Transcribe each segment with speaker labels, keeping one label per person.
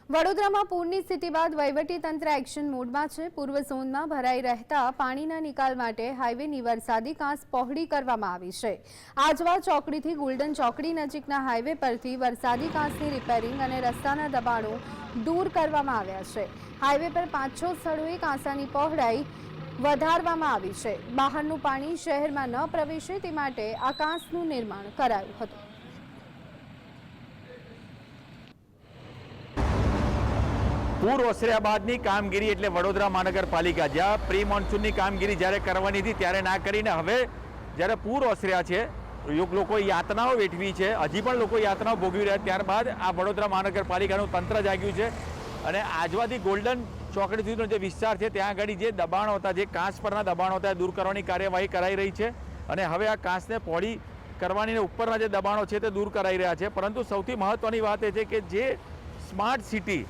Speaker 1: વડોદરામાં પૂરની સ્થિતિ બાદ વહીવટીતંત્ર એક્શન મોડમાં છે। પૂર્વ ઝોનમાં ભરાઈ રહેતા પાણીના નિકાલ માટે હાઈવેની વરસાદી કાંસ પહોળી કરવામાં આવી છે। આજવા ચોકડીથી ગોલ્ડન ચોકડી નજીકના હાઈવે પરથી વરસાદી કાંસની રિપેરિંગ અને રસ્તાના દબાણો દૂર કરવામાં આવ્યા છે। હાઈવે પર 5-6 સ્થળોએ કાંસાની પહોળાઈ વધારવામાં આવી છે। બહારનું પાણી શહેરમાં ન પ્રવેશે તે માટે આ કાંસનું નિર્માણ કરાયું હતું।
Speaker 2: પૂર ઓસર્યા બાદની કામગીરી એટલે વડોદરા મહાનગરપાલિકા જ્યાં પ્રી મોન્સૂનની કામગીરી જ્યારે કરવાની હતી ત્યારે ના કરીને હવે જ્યારે પૂર ઓસર્યા છે, લોકો યાતનાઓ વેઠવી છે, હજી પણ લોકો યાતનાઓ ભોગવી રહ્યા, ત્યારબાદ આ વડોદરા મહાનગરપાલિકાનું તંત્ર જાગ્યું છે અને આજવાથી ગોલ્ડન ચોકડી સુધીનો જે વિસ્તાર છે ત્યાં આગળ જે દબાણો હતા, જે કાંસ પરના દબાણો હતા, દૂર કરવાની કાર્યવાહી કરાઈ રહી છે અને હવે આ કાંસને પહોળી કરવાની ઉપરના જે દબાણો છે તે દૂર કરાઈ રહ્યા છે। પરંતુ સૌથી મહત્ત્વની વાત એ છે કે જે સ્માર્ટ સિટી,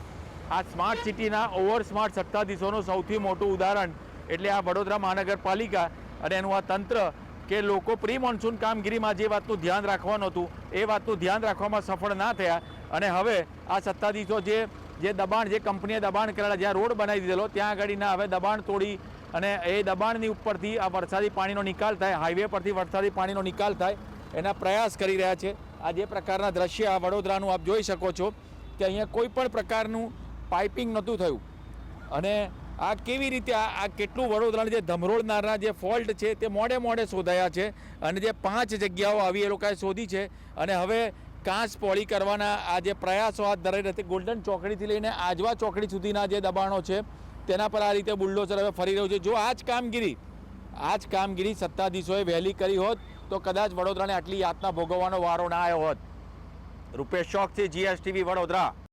Speaker 2: આ સ્માર્ટ સિટીના ઓવર સ્માર્ટ સત્તાધીશોનું સૌથી મોટું ઉદાહરણ એટલે આ વડોદરા મહાનગરપાલિકા અને એનું આ તંત્ર કે લોકો પ્રી મોન્સૂન કામગીરીમાં જે વાતનું ધ્યાન રાખવાનું હતું એ વાતનું ધ્યાન રાખવામાં સફળ ના થયા અને હવે આ સત્તાધીશો જે દબાણ, જે કંપનીએ દબાણ કરેલા, જ્યાં રોડ બનાવી દીધેલો ત્યાં આગળના હવે દબાણ તોડી અને એ દબાણની ઉપરથી આ વરસાદી પાણીનો નિકાલ થાય, હાઈવે પરથી વરસાદી પાણીનો નિકાલ થાય એના પ્રયાસ કરી રહ્યા છે। આ જે પ્રકારના દ્રશ્ય આ વડોદરાનું આપ જોઈ શકો છો કે અહીંયા કોઈ પણ પ્રકારનું પાઇપિંગ નહોતું થયું અને આ કેવી રીતે આ કેટલું વડોદરાના જે ધમરોળનારના જે ફોલ્ટ છે તે મોડે શોધાયા છે અને જે 5 જગ્યાઓ આવી એ લોકોએ શોધી છે અને હવે કાંસ પહોળી કરવાના આ જે પ્રયાસો હાથ ધરાઈ રહ્યા છે। ગોલ્ડન ચોકડીથી લઈને આજવા ચોકડી સુધીના જે દબાણો છે તેના પર આ રીતે બુલડોઝર હવે ફરી રહ્યું છે। જો આ જ કામગીરી સત્તાધીશોએ વહેલી કરી હોત તો કદાચ વડોદરાને આટલી યાતના ભોગવવાનો વારો ના આવ્યો હોત। રૂપેશ ચોકથી GSTV વડોદરા।